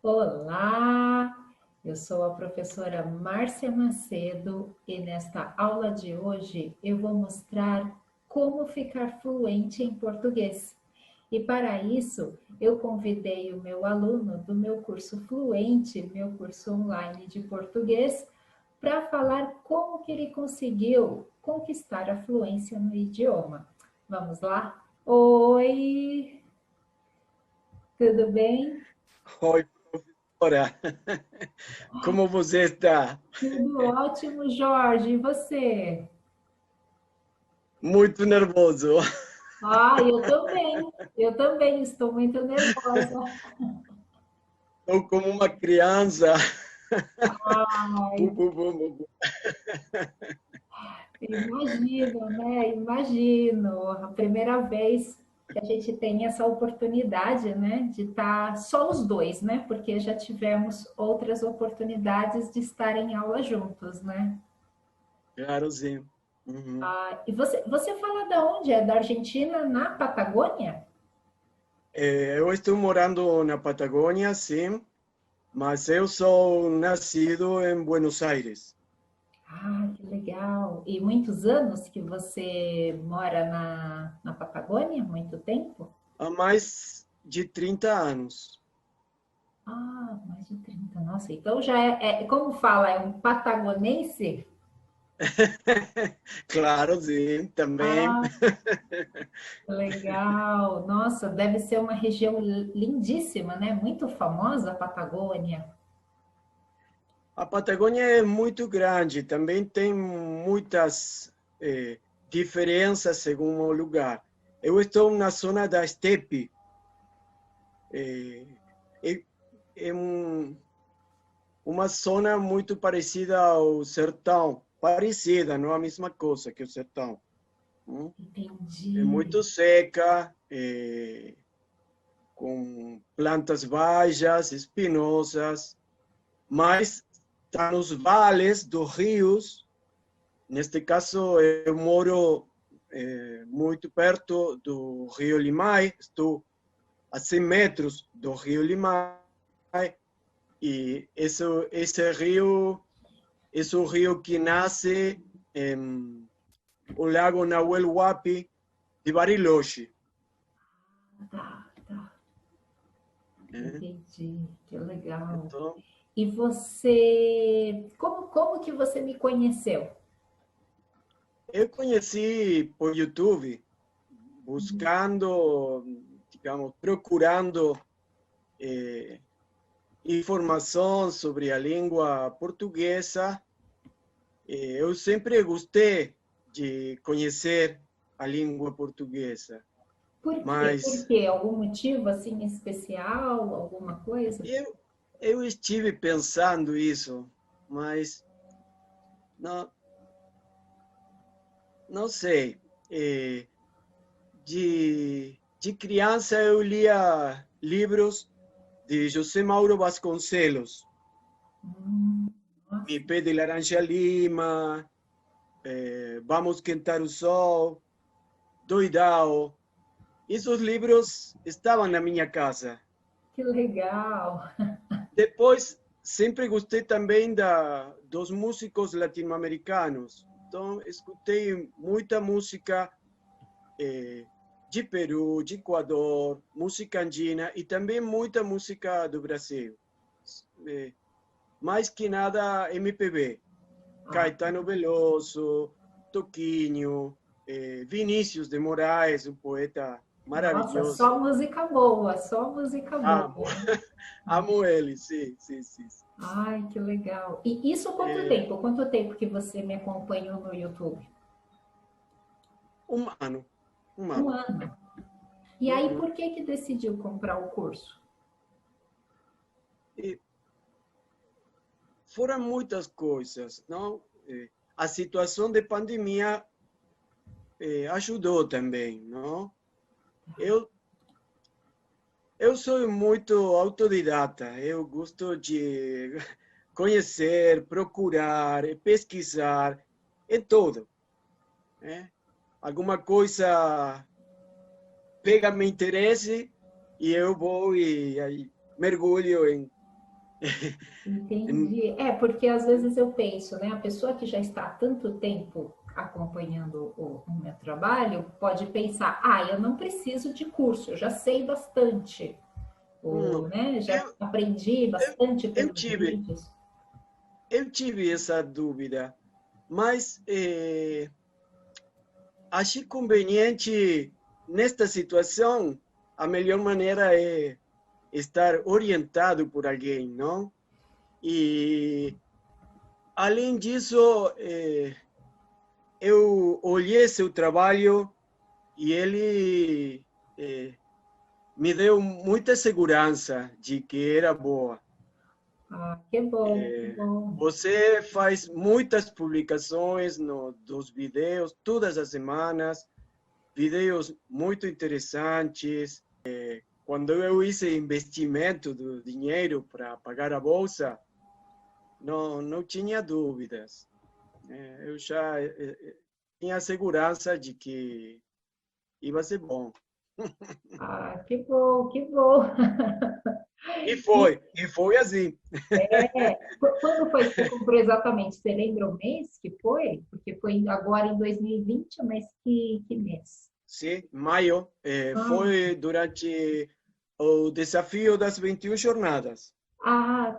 Olá, eu sou a professora Márcia Macedo e nesta aula de hoje eu vou mostrar como ficar fluente em português. E para isso eu convidei o meu aluno do meu curso Fluente, meu curso online de português, para falar como que ele conseguiu conquistar a fluência no idioma. Vamos lá? Oi, tudo bem? Oi, professora. Como você está? Tudo ótimo, Jorge. E você? Muito nervoso. Ah, eu também. Eu também estou muito nervosa. Estou como uma criança. Bu, Ai, bu, bu, bu, bu. imagino, né? Imagino. A primeira vez que a gente tem essa oportunidade, né, de estar só os dois, né? Porque já tivemos outras oportunidades de estar em aula juntos, né? Claro, sim. Uhum. Ah, e você fala da onde? É da Argentina, na Patagônia? Eu estou morando na Patagônia, sim, mas eu sou nascido em Buenos Aires. Ah, que legal. E muitos anos que você mora na Patagônia? Muito tempo? Há mais de 30 anos. Ah, mais de 30. Nossa, então já como fala, é um patagonense? Claro, sim, também. Ah, legal. Nossa, deve ser uma região lindíssima, né? Muito famosa a Patagônia. A Patagônia é muito grande, também tem muitas diferenças segundo o lugar. Eu estou na zona da estepe, é, é, é uma zona muito parecida ao sertão, parecida, não é a mesma coisa que o sertão. Hum? É Entendi. muito seca, com plantas baixas, espinosas, mas está nos vales dos rios. Neste caso, eu moro muito perto do Rio Limay, estou a 100 metros do Rio Limay, e esse rio é o rio que nasce em o Lago Nahuel Huapi de Bariloche. Tá, tá. Né? Entendi. Que legal. Então, E você, como que você me conheceu? eu conheci por YouTube, buscando, digamos, procurando eh, informação sobre a língua portuguesa. Eu sempre gostei de conhecer a língua portuguesa, Por quê? Por mas quê? Algum motivo assim especial? Alguma coisa? eu estive pensando isso, mas não, não sei. De criança eu lia livros de José Mauro Vasconcelos, Mi Nossa, Pé de Laranja Lima, Vamos Quentar o Sol, Doidao. Esses livros estavam na minha casa. que legal. Depois, sempre gostei também dos músicos latino-americanos. Então, escutei muita música de Peru, de Equador, música andina e também muita música do Brasil. Eh, Mais que nada MPB. Ah, Caetano Veloso, Toquinho, Vinícius de Moraes, um poeta nossa, maravilhoso. só música boa, só música Amo, boa. amo ele, sim, sim, sim. Ai, que legal. E isso quanto É, tempo? Quanto tempo que você me acompanhou no YouTube? humano, Um humano. ano. E aí, Uhum. por que que decidiu comprar o curso? E foram muitas coisas, não? A situação de pandemia ajudou também, não? Eu, eu sou muito autodidata, eu gosto de conhecer, procurar, pesquisar, em tudo, né? Alguma coisa pega meu interesse e eu vou e aí mergulho em. Entendi. É, porque às vezes eu penso, né? A pessoa que já está há tanto tempo acompanhando o meu trabalho pode pensar, ah, eu não preciso de curso, eu já sei bastante, Hum, ou, né? Já Eu, aprendi eu, bastante eu pelos tive, vídeos. eu tive essa dúvida, mas achei conveniente, nesta situação, a melhor maneira é estar orientado por alguém, não? E, além disso, eu olhei seu trabalho e ele me deu muita segurança de que era boa. Ah, que bom, que bom. Você faz muitas publicações dos vídeos, todas as semanas, vídeos muito interessantes. Quando eu hice investimento do dinheiro para pagar a bolsa, não tinha dúvidas. Eu já tinha segurança de que ia ser bom. Ah, que bom, que bom. E E foi assim. quando foi que você comprou exatamente? Você lembra o mês que foi? Porque foi agora em 2020, mas que mês? Sim, maio, Ah, foi durante o desafio das 21 jornadas.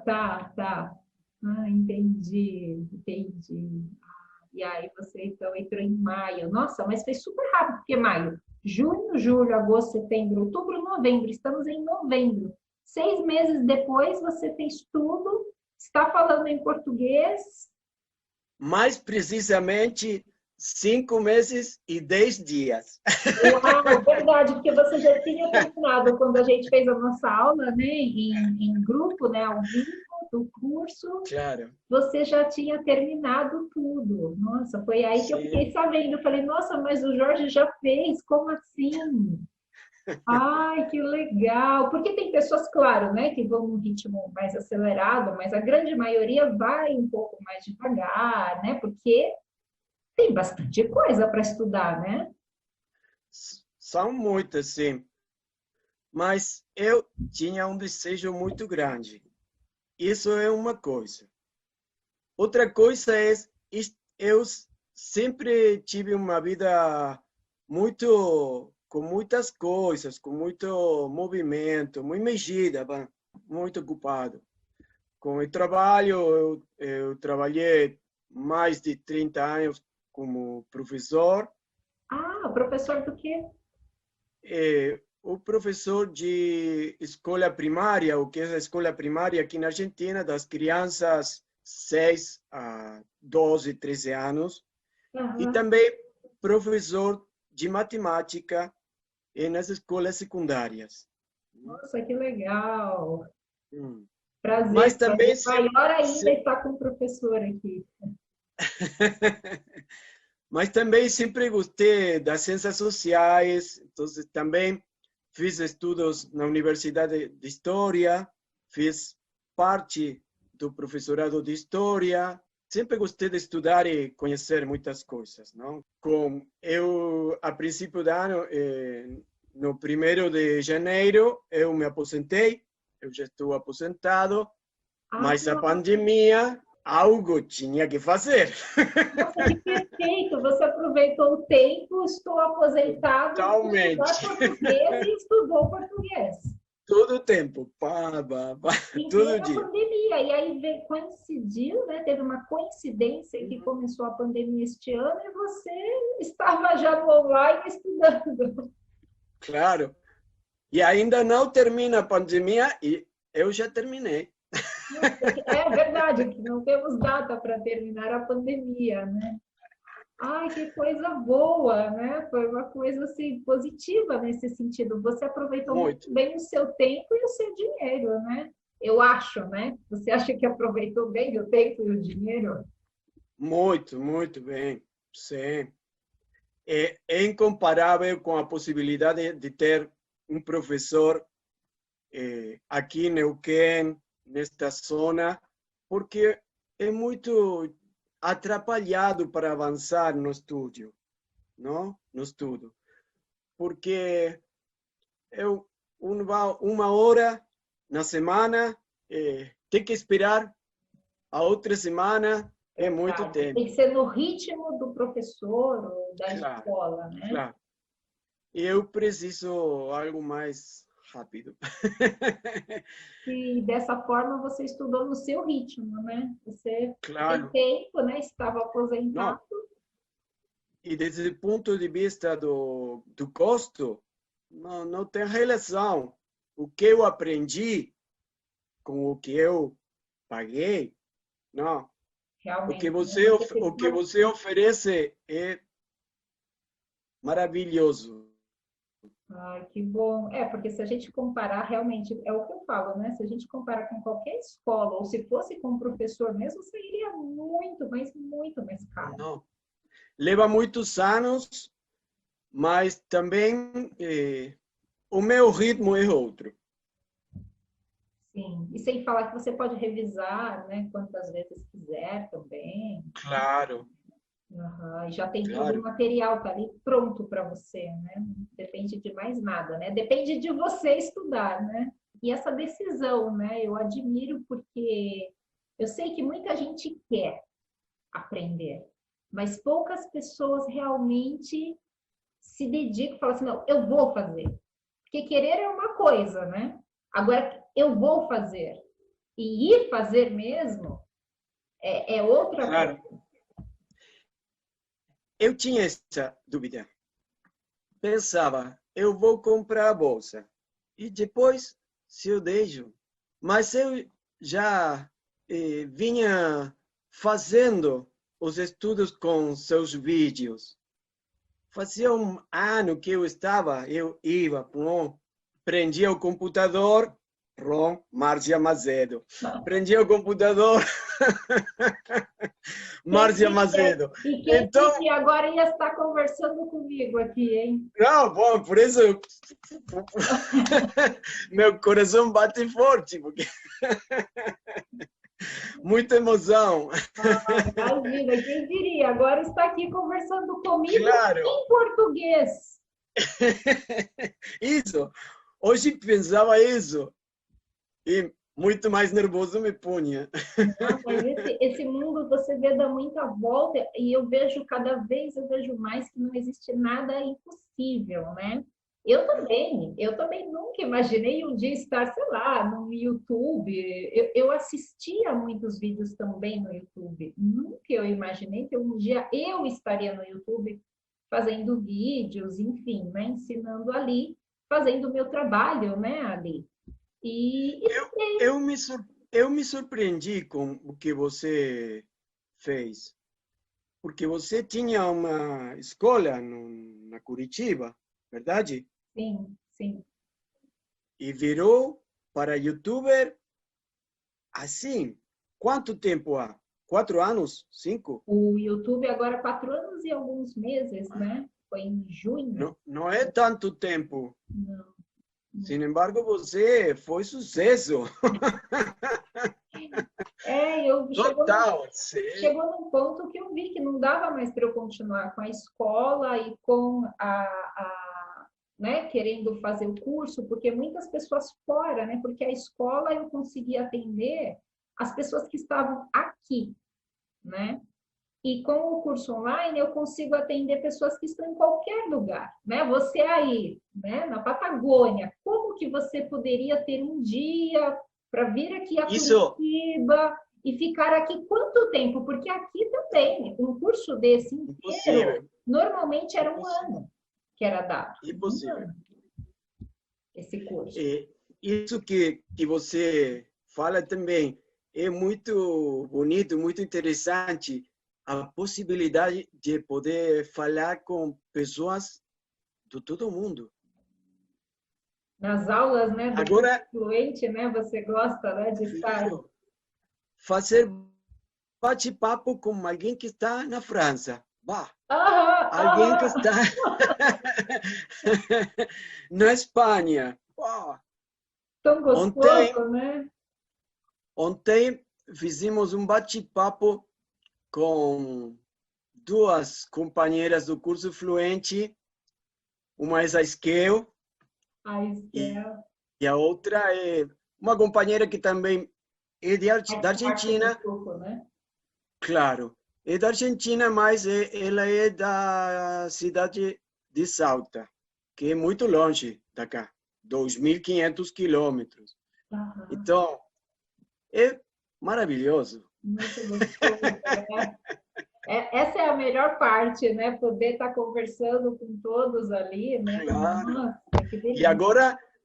tá, tá. Ah, entendi, entendi. E aí você então entrou em maio. Nossa, mas foi super rápido, porque maio, junho, julho, agosto, setembro, outubro, novembro. Estamos em novembro. 6 meses depois você fez tudo, está falando em português. Mais precisamente, 5 meses e 10 dias. Uau, verdade, porque você já tinha terminado quando a gente fez a nossa aula, né, em grupo, né, ao vivo do curso. Claro, Você já tinha terminado tudo. Nossa, foi aí que eu sim. fiquei sabendo. Eu falei, nossa, mas o Jorge já fez, como assim? Ai, que legal! Porque tem pessoas, claro, né, que vão num ritmo mais acelerado, mas a grande maioria vai um pouco mais devagar, né? Porque tem bastante coisa para estudar, né? São muitas, sim. Mas eu tinha um desejo muito grande. Isso é uma coisa. Outra coisa é, eu sempre tive uma vida muito, com muitas coisas, com muito movimento, muito mexida, muito ocupado. Com o trabalho, eu trabalhei mais de 30 anos como professor, Ah, professor do quê? o professor de escola primária, o que é a escola primária aqui na Argentina, das crianças 6 a 12, 13 anos, e Aham. também professor de matemática nas escolas secundárias. Nossa, que legal! Hum. Prazer, Mas também prazer maior ainda se- estar com o professor aqui. mas também sempre gostei das ciências sociais, então também fiz estudos na Universidade de História, fiz parte do professorado de História, sempre gostei de estudar e conhecer muitas coisas, não? A princípio do ano, no 1º de janeiro, eu me aposentei, eu já estou aposentado, Ah, mas a pandemia, algo tinha que fazer. nossa, que perfeito! Você aproveitou o tempo, estou aposentado, vou estudar Totalmente. português e estudou português. Todo o tempo, pá, pá, pá, Em todo plena dia. pandemia. E aí coincidiu, né? Teve uma coincidência que começou a pandemia este ano e você estava já no online estudando. Claro. E ainda não termina a pandemia e eu já terminei. É verdade que não temos data para terminar a pandemia, né? Ai, que coisa boa, né? Foi uma coisa assim positiva nesse sentido. Você aproveitou muito Muito, bem o seu tempo e o seu dinheiro, né? Eu acho, né? Você acha que aproveitou bem o tempo e o dinheiro? muito, muito bem. Sim. É incomparável com a possibilidade de ter um professor aqui em Neuquén, nesta zona, porque é muito atrapalhado para avançar no estudo, não? No estudo. Porque eu uma hora na semana ter que esperar a outra semana é muito Claro, tempo. tem que ser no ritmo do professor ou da Claro, escola, né? claro. Eu preciso algo mais rápido. E dessa forma você estudou no seu ritmo, né? Você tem Claro. tempo, né? Estava Não. aposentado. E desde o ponto de vista do custo, não tem relação. O que eu aprendi com o que eu paguei, não. Realmente, né? O que você oferece é maravilhoso. Ai, que bom. É, porque se a gente comparar, realmente, é o que eu falo, né? Se a gente comparar com qualquer escola, ou se fosse com um professor mesmo, seria muito mais caro. Não. Leva muitos anos, mas também o meu ritmo é outro. Sim. E sem falar que você pode revisar, né? Quantas vezes quiser também. Claro, Aham, e já tem todo o claro. material, tá ali pronto para você, né? Não depende de mais nada, né? Depende de você estudar, né? E essa decisão, né? Eu admiro porque eu sei que muita gente quer aprender, mas poucas pessoas realmente se dedicam e falam assim, não, eu vou fazer. Porque querer é uma coisa, né? Agora, eu vou fazer. E ir fazer mesmo é outra Claro. coisa. Eu tinha essa dúvida. Pensava, eu vou comprar a bolsa e depois se eu deixo. Mas eu já vinha fazendo os estudos com seus vídeos. Fazia um ano que eu ia, prendia o computador, Márcia Macedo. Prendia o computador, Quem Márcia diria, Macedo. e quem Então, diria agora ia estar conversando comigo aqui, hein? não, bom, por isso meu coração bate forte, porque muita emoção. Imagina, quem diria? Agora está aqui conversando comigo Claro, em português. isso. Hoje pensava isso e muito mais nervoso me punha. Não, mas esse mundo você vê dá muita volta e eu vejo cada vez eu vejo mais que não existe nada impossível, né? Eu também nunca imaginei um dia estar, sei lá, no YouTube. Eu assistia muitos vídeos também no YouTube. Nunca eu imaginei que um dia eu estaria no YouTube fazendo vídeos, enfim, né? Ensinando ali, fazendo o meu trabalho, né, ali. E Eu, eu me surpreendi com o que você fez, porque você tinha uma escola na Curitiba, verdade? sim, sim. E virou para youtuber assim. Quanto tempo há? 4 anos? 5? O YouTube agora 4 anos e alguns meses, né? Foi em junho. Não, não é tanto tempo. Não, Sin embargo, você foi sucesso. eu Total. Sim. chegou num ponto que eu vi que não dava mais para eu continuar com a escola e com né, querendo fazer o curso, porque muitas pessoas fora, né? Porque a escola eu conseguia atender as pessoas que estavam aqui, né? E com o curso online eu consigo atender pessoas que estão em qualquer lugar, né? Você aí, né, na Patagônia, como que você poderia ter um dia para vir aqui a Isso, Curitiba e ficar aqui quanto tempo? Porque aqui também, um curso desse inteiro, impossível. normalmente era um Impossível. ano que era dado. Um Impossível. ano, esse curso. Isso que você fala também é muito bonito, muito interessante. A possibilidade de poder falar com pessoas de todo mundo. Nas aulas, né, do curso Agora, fluente, né, você gosta, né, de estar. claro, fazer bate-papo com alguém que está na França. Bah, Aham, alguém que aham. está na Espanha. Bah. Tão Ontem, gostoso, né? ontem fizemos um bate-papo com duas companheiras do curso Fluente, uma é a Esquel A e, Estel. e a outra é uma companheira que também é da Argentina, Grupo, né? claro. É da Argentina, mas ela é da cidade de Salta, que é muito longe da cá, 2.500 quilômetros. Aham. Então, é maravilhoso. Muito gostoso, né? Essa é a melhor parte, né? Poder estar conversando com todos ali, né? Claro. Nossa, que E delícia.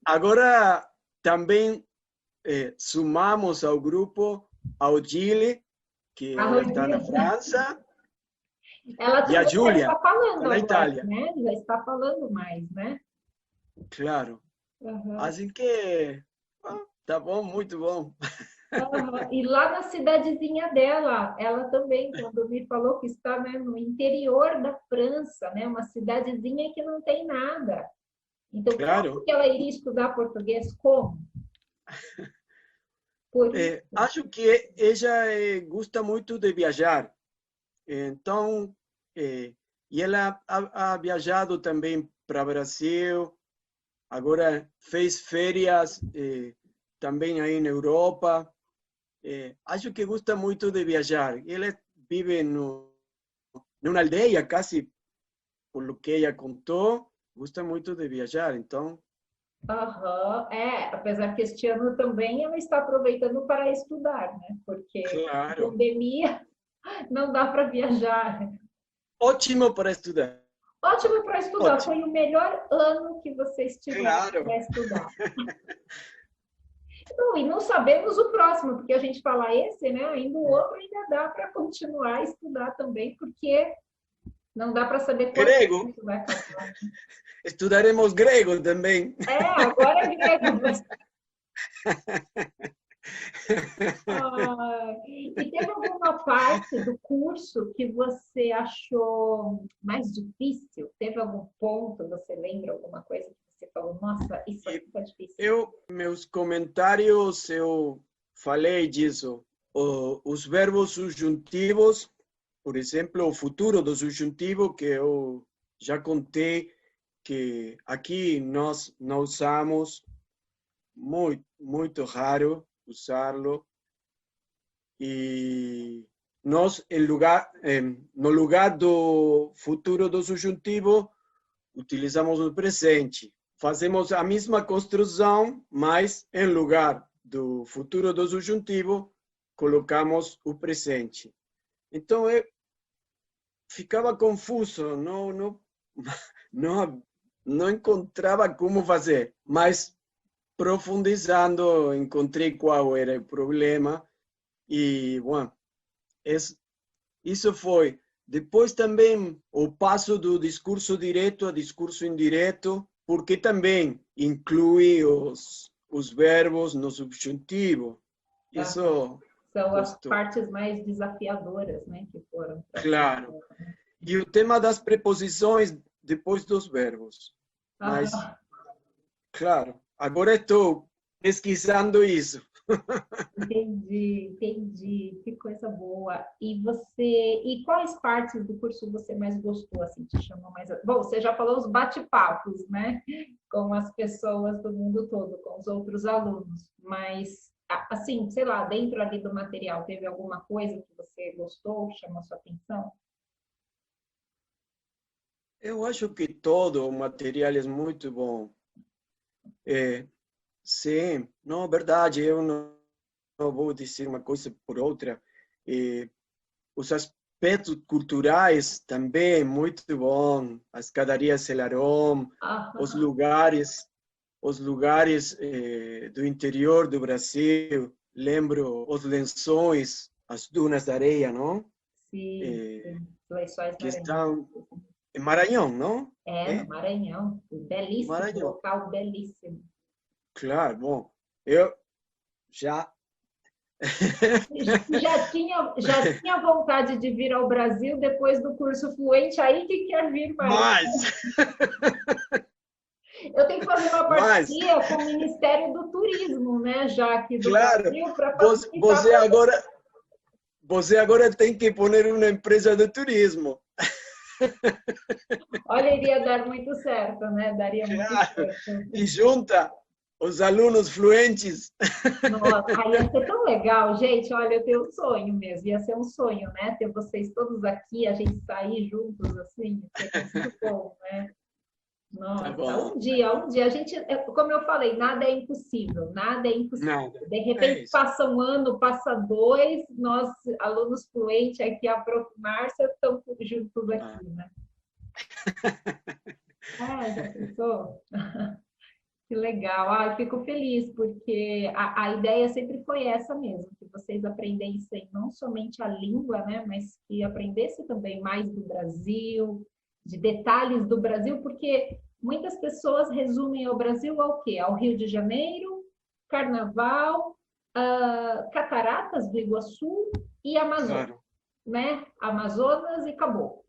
agora também sumamos ao grupo ao Gile, que A ela está na Rodrigo, França, ela e a também já Júlia está está falando na agora, Itália. né? Já está falando mais, né? Claro. Aham. Assim que tá bom, muito bom. Aham. E lá na cidadezinha dela, ela também, quando me falou que está, né, no interior da França, né, uma cidadezinha que não tem nada. Então, como Claro. que ela iria estudar português? Como? Por isso. Acho que ela gosta muito de viajar. Então, e ela ha viajado também para o Brasil. Agora fez férias também aí na Europa. Acho que gosta muito de viajar. Ele vive numa aldeia, quase, por lo que ela contou, gosta muito de viajar. Então, Aham, apesar que este ano também ela está aproveitando para estudar, né? Porque com claro, pandemia não dá para viajar. ótimo para estudar. Ótimo para estudar, Ótimo, foi o melhor ano que vocês tiveram claro. para estudar. Não, e não sabemos o próximo, porque a gente fala esse, né? Ainda o outro ainda dá para continuar a estudar também, porque não dá para saber quando Grego, isso vai acabar. estudaremos grego também. Agora é grego. Mas... e teve alguma parte do curso que você achou mais difícil? Teve algum ponto, você lembra alguma coisa que você falou, nossa, isso aqui tá difícil? Meus comentários, eu falei disso. Os verbos subjuntivos, por exemplo, o futuro do subjuntivo, que eu já contei, que aqui nós não usamos, muito raro usá-lo. E nós, no lugar do futuro do subjuntivo, utilizamos o presente. Fazemos a mesma construção, mas em lugar do futuro do subjuntivo, colocamos o presente. Então, eu ficava confuso, não encontrava como fazer, mas profundizando, encontrei qual era o problema e, bom, isso foi. Depois também o passo do discurso direto a discurso indireto, porque também inclui os verbos no subjuntivo. Isso São as gostou. partes mais desafiadoras, né, que foram. Claro. E o tema das preposições depois dos verbos. Mas, claro, agora estou pesquisando isso. Entendi. Que coisa boa. E quais partes do curso você mais gostou, assim, te chamou mais? Bom, você já falou os bate-papos, né? Com as pessoas do mundo todo, com os outros alunos. Mas, assim, sei lá, dentro ali do material, teve alguma coisa que você gostou, chamou sua atenção? Eu acho que todo o material é muito bom. Sim, não, verdade, eu não vou dizer uma coisa por outra. Os aspectos culturais também muito bom. As escadarias Selarón, os lugares do interior do Brasil. Lembro os lençóis, as dunas de areia, não? Sim, Lençóis Que Maranhão. estão em Maranhão, não? No Maranhão. Belíssimo, Maranhão. local belíssimo. Claro, bom, eu já já tinha vontade de vir ao Brasil depois do curso Fluente, aí que quer vir mais. Eu tenho que fazer uma parceria com o Ministério do Turismo, né? Já aqui do Brasil, para você agora tem que pôr uma empresa de turismo. Olha, iria dar muito certo, né? Daria muito certo. E junta os alunos fluentes. Nossa, aí ia ser tão legal, gente. Olha, eu tenho um sonho mesmo, ia ser um sonho, né? Ter vocês todos aqui, a gente sair juntos, assim, seria muito bom, né? Tá Nossa, bom. um dia, a gente, como eu falei, nada é impossível, nada é impossível. Nada. De É repente isso. passa um ano, passa dois, nós, alunos fluentes aqui, a Prof. Márcia, estamos juntos aqui, né? Ah, já pensou? Que legal. Ah, eu fico feliz, porque a ideia sempre foi essa mesmo, que vocês aprendessem não somente a língua, né, mas que aprendessem também mais do Brasil, de detalhes do Brasil, porque muitas pessoas resumem o Brasil ao quê? Ao Rio de Janeiro, Carnaval, Cataratas do Iguaçu e Amazonas, Claro, né? Amazonas e acabou.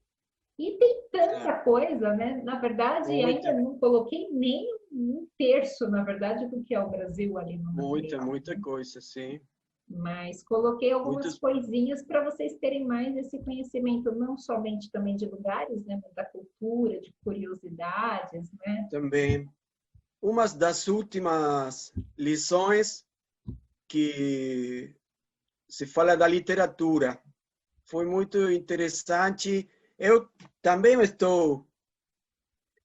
E tem tanta claro. coisa, né? Na verdade, ainda Muita, não coloquei nem um terço, na verdade, do que é o Brasil ali no material, muita né? coisa, sim. Mas coloquei algumas Muitos coisinhas para vocês terem mais esse conhecimento, não somente também de lugares, né? Mas da cultura, de curiosidades, né? também. Uma das últimas lições que se fala da literatura. Foi muito interessante. Eu também estou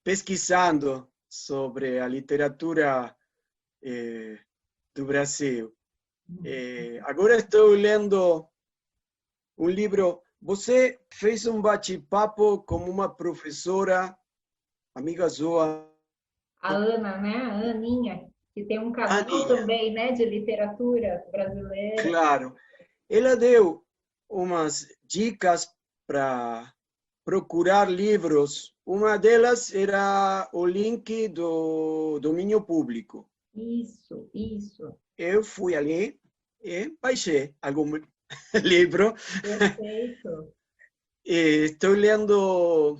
pesquisando sobre a literatura do Brasil. Agora estou lendo um livro. Você fez um bate-papo com uma professora, amiga sua, A Ana, né? A Aninha, que tem um canal Aninha. também, né? De literatura brasileira. Claro. Ela deu umas dicas para procurar livros. Uma delas era o link do domínio público. Isso. Eu fui ali e baixei algum livro. Perfeito. Estou lendo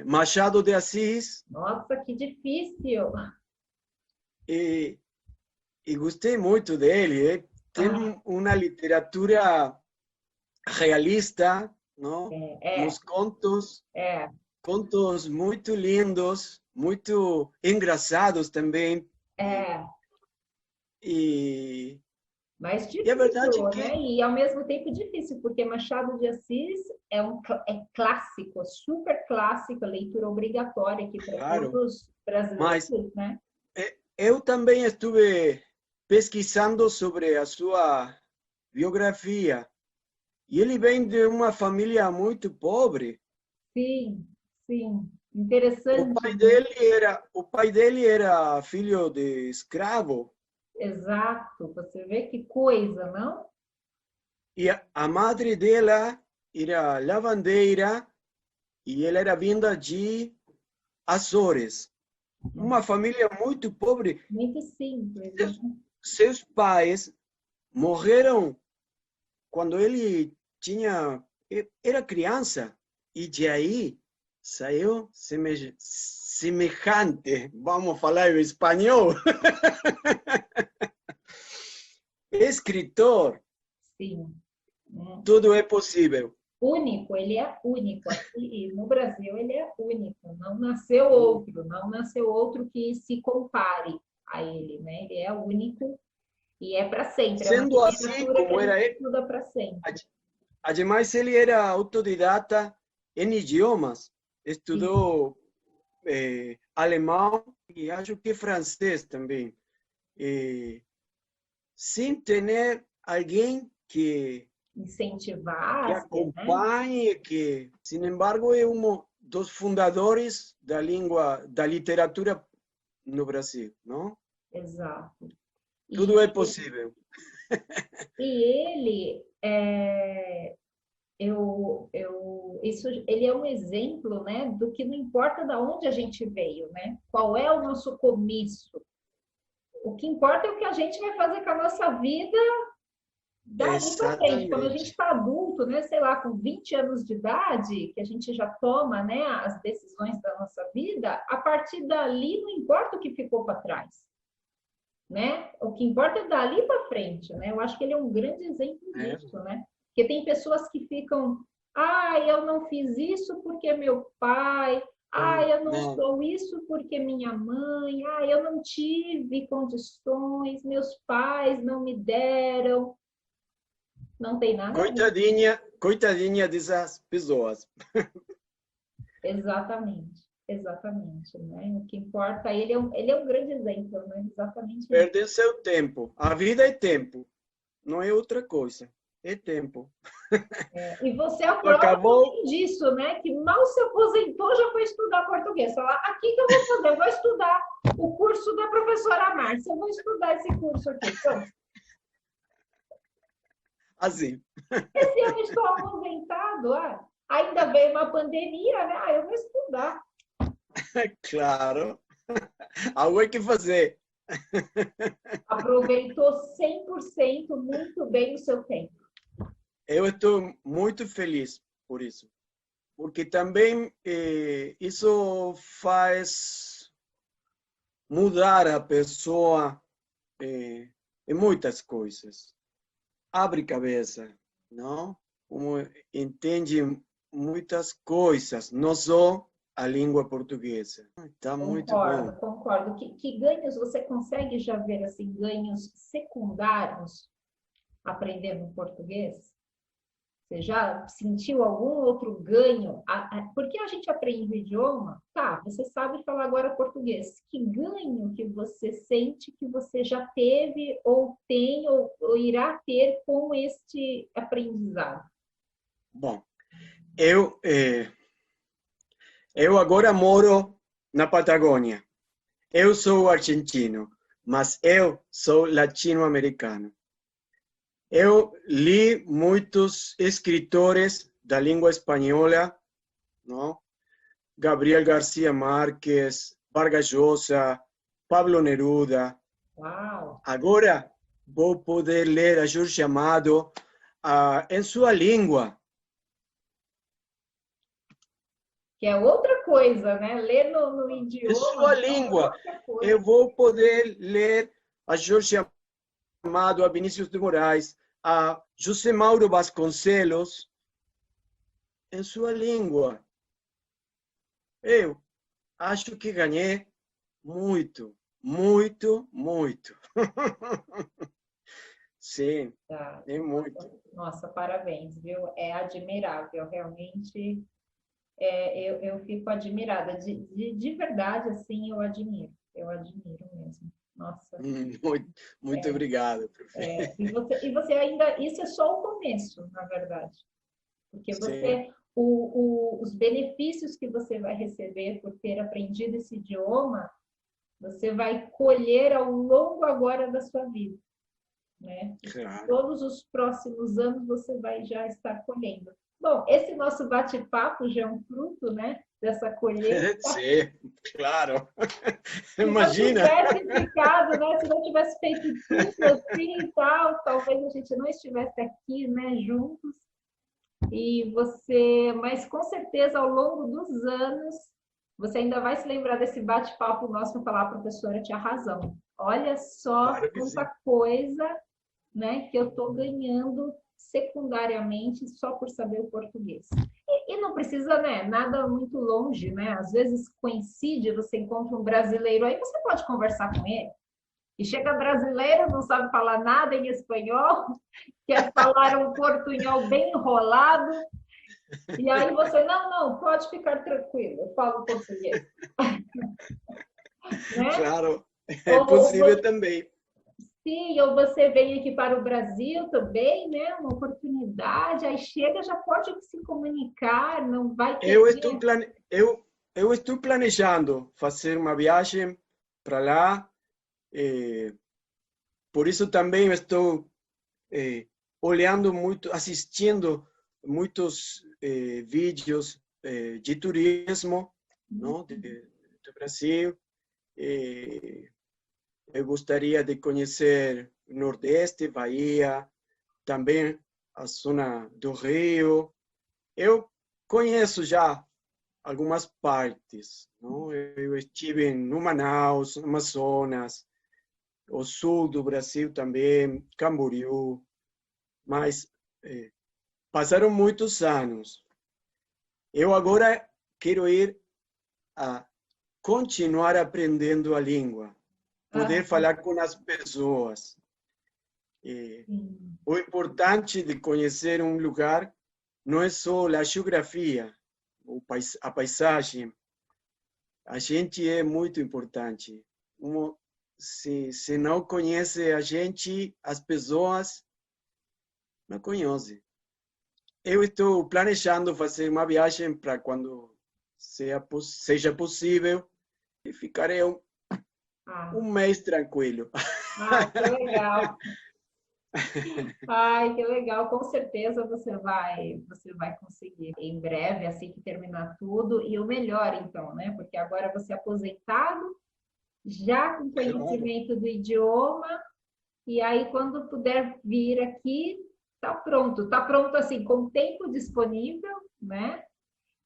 Machado de Assis Nossa, que difícil. e, e gostei muito dele. Tem Ah, uma literatura realista, não? é, Nos contos, é, contos muito lindos, muito engraçados também. é. E, Mas e a verdade é difícil, né? que, E ao mesmo tempo difícil, porque Machado de Assis é clássico, super clássico, leitura obrigatória aqui para claro, todos os mas brasileiros, né? eu também estive pesquisando sobre a sua biografia. E ele vem de uma família muito pobre. Sim. Interessante, né? O pai dele era filho de escravo Exato. Você vê que coisa, não? e a madre dela era lavandeira e ela era vinda de Açores. Uma família muito pobre. Muito simples, né? Seus pais morreram quando ele era criança e de aí saiu semejante, vamos falar em espanhol, escritor, Sim. Né? tudo é possível. Único, ele é único. Aqui no Brasil ele é único. Não nasceu outro que se compare a ele, né? Ele é único e é para sempre. É uma Sendo assim, literatura que a como gente era ele, estuda para sempre. ademais ele era autodidata em idiomas, Sim, estudou alemão e acho que francês também. Sem ter alguém que incentivasse, né? acompanhe, que, sin embargo, é um dos fundadores da língua, da literatura no Brasil, não? Exato. Tudo E, é possível. ele ele é um exemplo, né, do que não importa de onde a gente veio, né? Qual é o nosso começo? O que importa é o que a gente vai fazer com a nossa vida dali para frente. Quando a gente Exatamente. está adulto, né, sei lá, com 20 anos de idade, que a gente já toma, né, as decisões da nossa vida, a partir dali não importa o que ficou para trás, né? O que importa é dali para frente, né? Eu acho que ele é um grande exemplo É, disso, né? Porque tem pessoas que ficam, eu não fiz isso porque meu pai, Ah, eu não Não, sou isso porque minha mãe, ah, eu não tive condições, meus pais não me deram. Não tem nada a ver. coitadinha dessas pessoas. Exatamente, exatamente, né? O que importa, ele é um grande exemplo, né? Exatamente isso. Perdem seu tempo. A vida é tempo, não é outra coisa. É tempo. E você é a prova Acabou. também disso, né? Que mal se aposentou, já foi estudar português. Falar, aqui que eu vou fazer, eu vou estudar o curso da professora Márcia, eu vou estudar esse curso aqui. Pronto. Assim, Esse ano estou aposentado, ainda veio uma pandemia, né? Ah, eu vou estudar. claro. Algo hay que fazer. Aproveitou 100% muito bem o seu tempo. Eu estou muito feliz por isso. Porque também isso faz mudar a pessoa em muitas coisas. Abre cabeça, não? Como entende muitas coisas, não só a língua portuguesa. Está muito bom. Concordo, concordo. Que ganhos você consegue já ver assim, ganhos secundários aprendendo português? Você já sentiu algum outro ganho? Porque a gente aprende o idioma, tá, você sabe falar agora português. Que ganho que você sente que você já teve, ou tem, ou irá ter com este aprendizado? Bom, eu, eu agora moro na Patagônia. Eu sou argentino, mas eu sou latino-americano. Eu li muitos escritores da língua espanhola, não? Gabriel García Márquez, Vargas Llosa, Pablo Neruda. Uau! Agora vou poder ler a Jorge Amado em sua língua. Que é outra coisa, né? Ler no Em idioma sua é língua. outra Eu coisa. vou poder ler a Jorge Amado, a Vinícius de Moraes, a José Mauro Vasconcelos em sua língua. Eu acho que ganhei muito, muito, muito. Sim, Tá. é muito. Nossa, parabéns, viu? É admirável, realmente. Eu fico admirada. De verdade, assim, eu admiro. Eu admiro mesmo. Nossa. Muito, muito obrigado, profe. E você ainda, isso é só o começo, na verdade. Porque Sim, os benefícios que você vai receber por ter aprendido esse idioma, você vai colher ao longo agora da sua vida, né? claro. Todos os próximos anos você vai já estar colhendo. Bom, esse nosso bate-papo já é um fruto, né, dessa colheita. Sim, claro. Se não Imagina. tivesse ficado, né, se não tivesse feito tudo assim e tal, talvez a gente não estivesse aqui, né, juntos. E você, mas com certeza ao longo dos anos, você ainda vai se lembrar desse bate-papo nosso para falar, professora, tinha razão. Olha só Claro que quanta sim. coisa, né, que eu estou ganhando secundariamente só por saber o português. E não precisa, né, nada muito longe, né? Às vezes coincide, você encontra um brasileiro aí, você pode conversar com ele. E chega brasileiro, não sabe falar nada em espanhol, quer falar um portunhol bem enrolado, e aí você, não, pode ficar tranquilo, eu falo português. Né? Claro, é Ou possível também. sim, ou você vem aqui para o Brasil também, né? Uma oportunidade, aí chega, já pode se comunicar, não vai ter. Eu estou planejando fazer uma viagem para lá. eh, por isso também estou olhando muito, assistindo muitos vídeos de turismo, não, do Brasil. Eh, eu gostaria de conhecer o Nordeste, Bahia, também a zona do Rio. Eu conheço já algumas partes, não? Eu estive no Manaus, Amazonas, o sul do Brasil também, Camboriú, mas passaram muitos anos. Eu agora quero ir a continuar aprendendo a língua, poder falar com as pessoas. O importante de conhecer um lugar não é só a geografia, a paisagem. A gente é muito importante. Se não conhece a gente, as pessoas não conhecem. Eu estou planejando fazer uma viagem para quando seja possível e ficarei um mês tranquilo. Que legal. Ai, que legal. Com certeza você vai conseguir em breve, assim que terminar tudo. E o melhor, então, né? Porque agora você é aposentado, já com conhecimento do idioma, e aí quando puder vir aqui, tá pronto. Tá pronto, assim, com tempo disponível, né?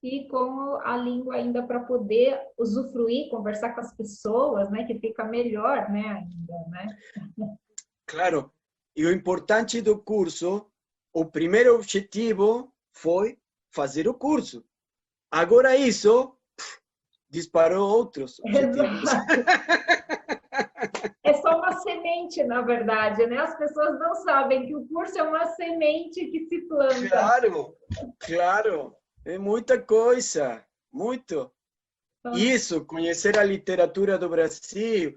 E com a língua ainda para poder usufruir, conversar com as pessoas, né? Que fica melhor, né? Ainda, né? Claro. E o importante do curso, o primeiro objetivo foi fazer o curso. Agora isso disparou outros objetivos. É só uma semente, na verdade, né? As pessoas não sabem que o curso é uma semente que se planta. Claro, claro. É muita coisa, muito. Isso, conhecer a literatura do Brasil,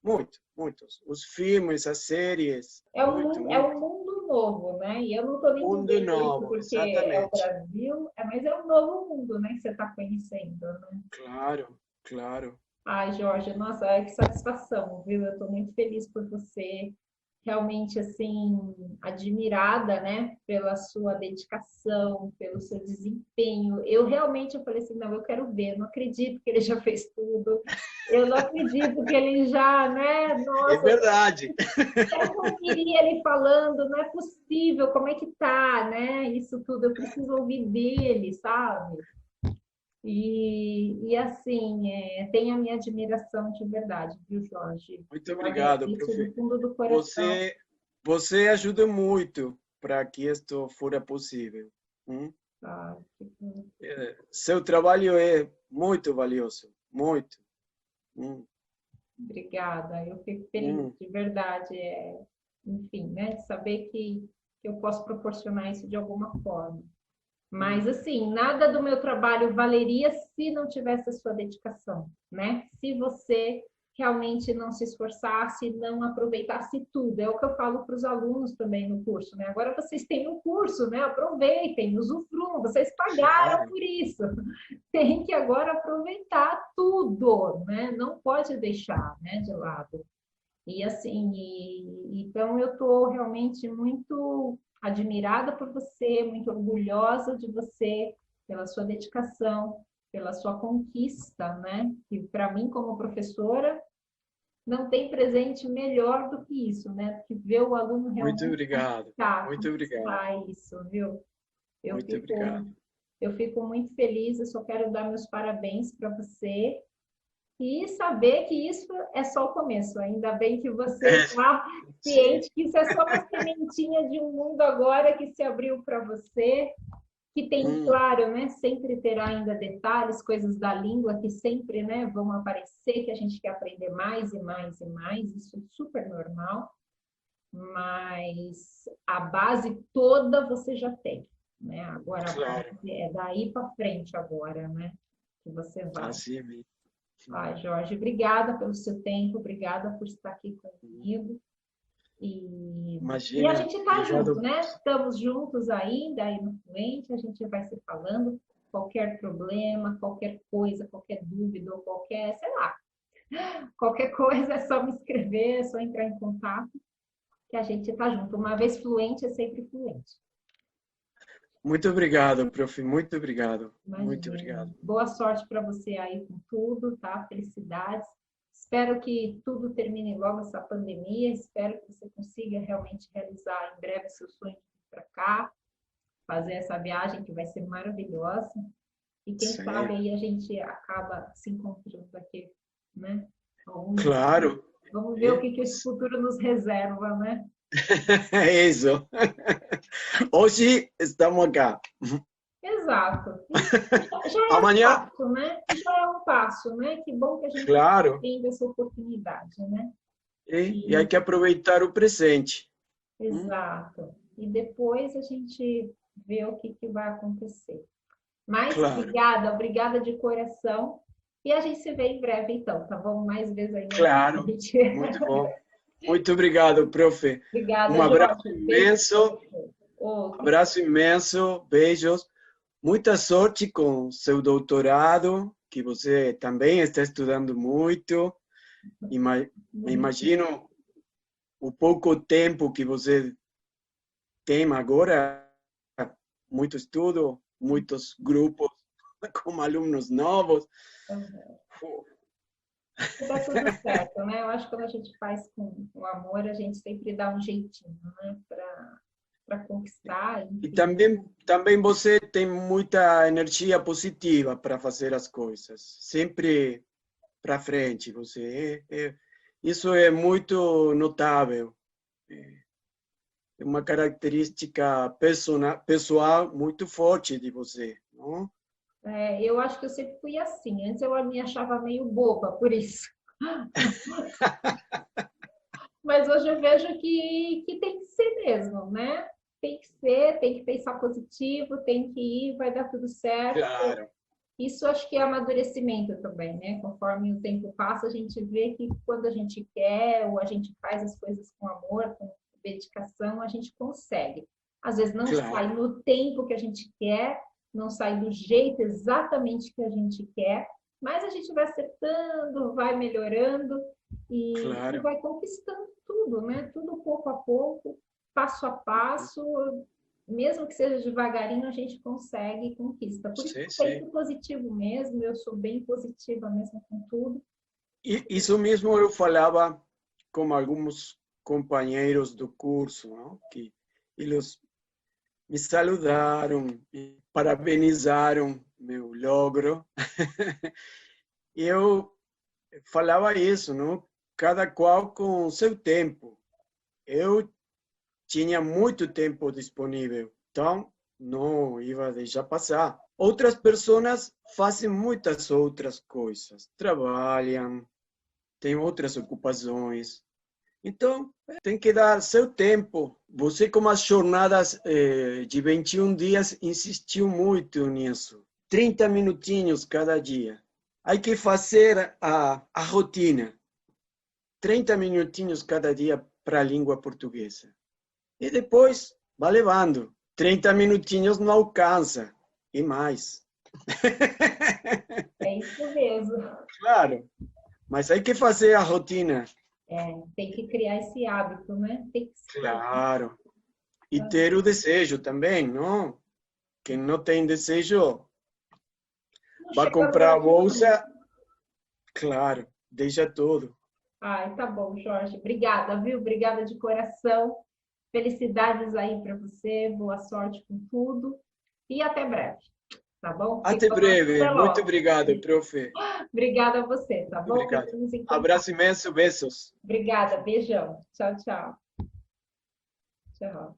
muitos. Os filmes, as séries. É um mundo novo, né? E eu não estou nem dizendo isso porque exatamente. é o Brasil, mas é um novo mundo, né? Que você está conhecendo, né? Claro, claro. Ai, Jorge, nossa, que satisfação, viu? Eu estou muito feliz por você, realmente, assim, admirada, né? Pela sua dedicação, pelo seu desempenho. Eu falei assim, não, eu quero ver, eu não acredito que ele já fez tudo. Eu não acredito que ele já, né? Nossa, é verdade. Eu não queria ele falando, não é possível, como é que tá, né? Isso tudo, eu preciso ouvir dele, sabe? E assim, tem a minha admiração de verdade, viu, Jorge? Muito obrigado, prof. Do fundo do coração. Você ajuda muito para que isto fora possível. Seu trabalho é muito valioso, muito. Obrigada, eu fico feliz, de verdade. Enfim, né, de saber que eu posso proporcionar isso de alguma forma. Mas, assim, nada do meu trabalho valeria se não tivesse a sua dedicação, né? Se você realmente não se esforçasse, não aproveitasse tudo. É o que eu falo para os alunos também no curso, né? Agora vocês têm um curso, né? Aproveitem, usufruam, vocês pagaram por isso. Tem que agora aproveitar tudo, né? Não pode deixar, né, de lado. E assim, então eu estou realmente muito admirada por você, muito orgulhosa de você, pela sua dedicação, pela sua conquista, né? Que para mim, como professora, não tem presente melhor do que isso, né? Que ver o aluno realmente. Muito obrigado. Muito obrigado. Isso, viu? Obrigado. Eu fico muito feliz, eu só quero dar meus parabéns para você. E saber que isso é só o começo. Ainda bem que você está ciente que isso é só uma sementinha de um mundo agora que se abriu para você, que tem, claro, né, sempre terá ainda detalhes, coisas da língua que sempre, né, vão aparecer, que a gente quer aprender mais e mais e mais, isso é super normal, mas a base toda você já tem, né? Agora, claro, é daí para frente agora, né, que você vai. Assim mesmo. Jorge, obrigada pelo seu tempo, obrigada por estar aqui comigo. Imagina, e a gente está junto, né? Estamos juntos ainda, aí no Fluente, a gente vai se falando. Qualquer problema, qualquer coisa, qualquer dúvida, ou qualquer, sei lá, qualquer coisa é só me escrever, é só entrar em contato, que a gente está junto. Uma vez fluente, é sempre fluente. Muito obrigado, prof. Muito obrigado. Imagina. Muito obrigado. Boa sorte para você aí com tudo, tá? Felicidades. Espero que tudo termine logo essa pandemia. Espero que você consiga realmente realizar em breve seu sonho de vir para cá, fazer essa viagem que vai ser maravilhosa. E quem sabe aí a gente acaba se encontrando aqui, né? Claro. Vamos ver o que esse futuro nos reserva, né? É isso. Hoje estamos aqui. Exato. Exato. Já é um Amanhã, passo, né? Já é um passo, né? Que bom que a gente claro, tem essa oportunidade, né? e E, hay que aproveitar o presente. exato. E depois a gente vê o que, que vai acontecer. Mas Claro, obrigada, obrigada de coração. E a gente se vê em breve, então, tá bom? Mais vezes aí na claro. frente. Muito bom. Muito obrigado, profe. Um Obrigada, abraço Jorge. Beijo pra imenso, você. Outro. abraço imenso, beijos. Muita sorte com seu doutorado, que você também está estudando muito. Me imagino o pouco tempo que você tem agora, muito estudo, muitos grupos com alunos novos. Dá tudo certo, né? Eu acho que quando a gente faz com amor, a gente sempre dá um jeitinho, né? Para conquistar, E enfim. também você tem muita energia positiva para fazer as coisas. Sempre para frente. Isso é muito notável. É uma característica pessoal muito forte de você, não? É, eu acho que eu sempre fui assim. Antes eu me achava meio boba por isso. Mas hoje eu vejo que tem que ser mesmo, né? Tem que ser, tem que pensar positivo, tem que ir, vai dar tudo certo. Claro, Isso acho que é amadurecimento também, né? Conforme o tempo passa, a gente vê que quando a gente quer ou a gente faz as coisas com amor, com dedicação, a gente consegue. Às vezes não sai claro, no tempo que a gente quer, não sai do jeito exatamente que a gente quer, mas a gente vai acertando, vai melhorando e claro. vai conquistando tudo, né? Tudo pouco a pouco, passo a passo, mesmo que seja devagarinho, a gente consegue e conquista. Por isso, Sim, sim. penso positivo mesmo, eu sou bem positiva mesmo com tudo. E isso mesmo eu falava com alguns companheiros do curso, não? Que eles me saludaram, me parabenizaram meu logro. E eu falava isso, não? Cada qual com o seu tempo. Eu tinha muito tempo disponível, então não ia deixar passar. Outras pessoas fazem muitas outras coisas, trabalham, têm outras ocupações. Então, tem que dar seu tempo. Você, com as jornadas de 21 dias, insistiu muito nisso. 30 minutinhos cada dia. Há que fazer a rotina. 30 minutinhos cada dia para a língua portuguesa. E depois, vai levando. 30 minutinhos não alcança. E mais. É isso mesmo. Claro, mas hay que fazer a rotina. É, tem que criar esse hábito, né? Tem que ser. Claro. E ter o desejo também, não? Quem não tem desejo Não vai chega a comprar lugar a nenhum. bolsa, claro, deixa tudo. Ai, tá bom, Jorge. Obrigada, viu? Obrigada de coração. Felicidades aí para você, boa sorte com tudo e até breve, tá bom? Até Ficamos breve. até Muito logo. obrigado, profe. Obrigada a você, tá Muito bom? obrigado. Estamos em contato. Abraço imenso, beijos. Obrigada, beijão. Tchau, tchau. Tchau.